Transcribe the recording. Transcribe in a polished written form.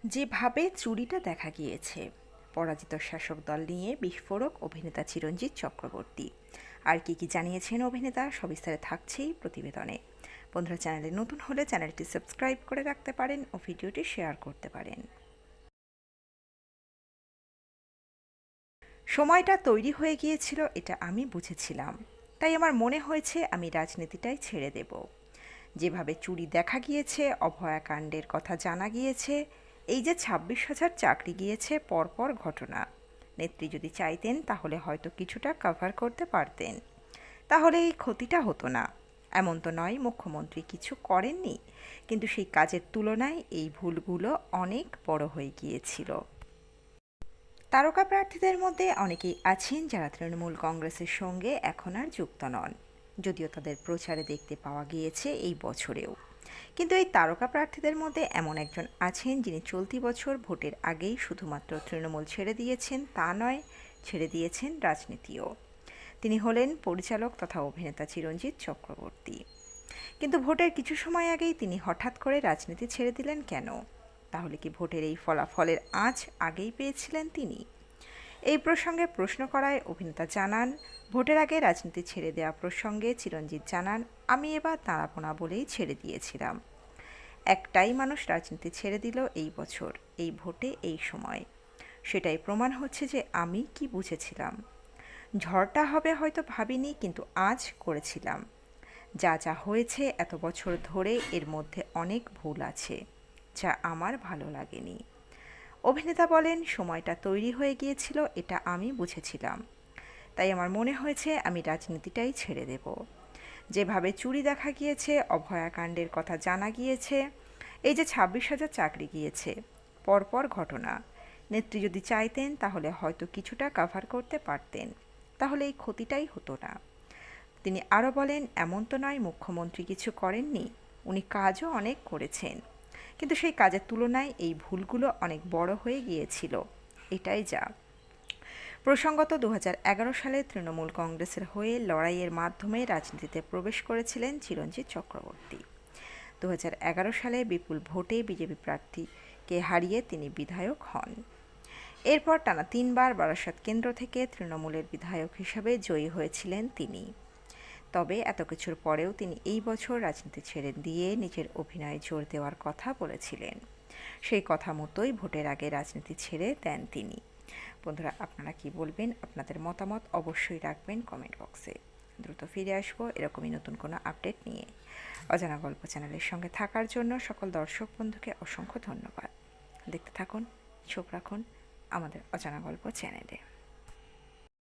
যেভাবে চুরিটা দেখা গিয়েছে, পরাজিত শাসক দল নিয়ে বিস্ফোরক অভিনেতা চিরঞ্জিত চক্রবর্তী। আর কি জানিয়েছেন অভিনেতা, সবিস্তারে থাকছেই প্রতিবেদনে। বন্ধুরা, চ্যানেলে নতুন হলে চ্যানেলটি সাবস্ক্রাইব করে রাখতে পারেন ও ভিডিওটি শেয়ার করতে পারেন। সময়টা তৈরি হয়ে গিয়েছিল, এটা আমি বুঝেছিলাম। তাই আমার মনে হয়েছে আমি রাজনীতিটাই ছেড়ে দেব। যেভাবে চুরি দেখা গিয়েছে, অভয়াকাণ্ডের কথা জানা গিয়েছে, এই যে 26,000 চাকরি গিয়েছে পরপর ঘটনা, নেত্রী যদি চাইতেন তাহলে হয়তো কিছুটা কভার করতে পারতেন, তাহলে এই ক্ষতিটা হতো না। এমন তো নয় মুখ্যমন্ত্রী কিছু করেননি, কিন্তু সেই কাজের তুলনায় এই ভুলগুলো অনেক বড় হয়ে গিয়েছিল। তারকা প্রার্থীদের মধ্যে অনেকেই আছেন যারা তৃণমূল কংগ্রেসের সঙ্গে এখন আর যুক্ত নন, যদিও তাদের প্রচারে দেখতে পাওয়া গিয়েছে এই বছরেও। কিন্তু এই তারকা প্রার্থীদের মধ্যে এমন একজন আছেন যিনি চলতি বছর ভোটের আগেই শুধুমাত্র তৃণমূল ছেড়ে দিয়েছেন তা নয়, ছেড়ে দিয়েছেন রাজনীতিও। তিনি হলেন পরিচালক তথা অভিনেতা চিরঞ্জিত চক্রবর্তী। কিন্তু ভোটের কিছু সময় আগেই তিনি হঠাৎ করে রাজনীতি ছেড়ে দিলেন কেন? তাহলে কি ভোটের এই ফলাফলের আঁচ আগেই পেয়েছিলেন তিনি? এই প্রসঙ্গে প্রশ্ন করায় অভিনেতা জানান, ভোটের আগে রাজনীতি ছেড়ে দেওয়া প্রসঙ্গে চিরঞ্জিত জানান, আমি এবার দাঁড়াবো না বলেই ছেড়ে দিয়েছিলাম। একটাই মানুষ রাজনীতি ছেড়ে দিল এই বছর, এই ভোটে, এই সময়। সেটাই প্রমাণ হচ্ছে যে আমি কি বুঝেছিলাম। ঝড়টা হবে হয়তো ভাবিনি, কিন্তু আজ করেছিলাম। যা যা হয়েছে এত বছর ধরে, এর মধ্যে অনেক ভুল আছে যা আমার ভালো লাগেনি। অভিনেতা বলেন, সময়টা তৈরি হয়ে গিয়েছিল, এটা আমি বুঝেছিলাম। তাই আমার মনে হয়েছে আমি রাজনীতিটাই ছেড়ে দেব। যেভাবে চুরি দেখা গিয়েছে, অভয়াকাণ্ডের কথা জানা গিয়েছে, এই যে 26,000 চাকরি গিয়েছে, পরপর ঘটনা, নেত্রী যদি চাইতেন তাহলে হয়তো কিছুটা কভার করতে পারতেন, তাহলে এই ক্ষতিটাই হতো না। তিনি আরও বলেন, এমন তো নয় মুখ্যমন্ত্রী কিছু করেননি, উনি কাজও অনেক করেছেন, কিন্তু সেই কাজের তুলনায় এই ভুলগুলো অনেক বড় হয়ে গিয়েছিল, এটাই যা। প্রসঙ্গত 2011 সালে তৃণমূল কংগ্রেসের হয়ে লড়াইয়ের মাধ্যমে রাজনীতিতে প্রবেশ করেছিলেন চিরঞ্জিত চক্রবর্তী। 2011 সালে বিপুল ভোটে বিজেপি প্রার্থীকে হারিয়ে তিনি বিধায়ক হন। এরপর টানা 3বার বারাসত কেন্দ্র থেকে তৃণমূলের বিধায়ক হিসাবে জয়ী হয়েছিলেন তিনি। তবে এত কিছুর পরেও তিনি এই বছর রাজনীতি ছেড়ে দিয়ে নিজের অভিনয়ে জোর দেওয়ার কথা বলেছিলেন। সেই কথা মতোই ভোটের আগে রাজনীতি ছেড়ে দেন তিনি। বন্ধুরা, আপনারা কি বলবেন? আপনাদের মতামত অবশ্যই রাখবেন কমেন্ট বক্সে। দ্রুত ফিরে আসবো এরকমই নতুন কোনো আপডেট নিয়ে। অজানা গল্প চ্যানেলের সঙ্গে থাকার জন্য সকল দর্শক বন্ধুকে অসংখ্য ধন্যবাদ। দেখতে থাকুন, চোখ রাখুন আমাদের অজানা গল্প চ্যানেলে।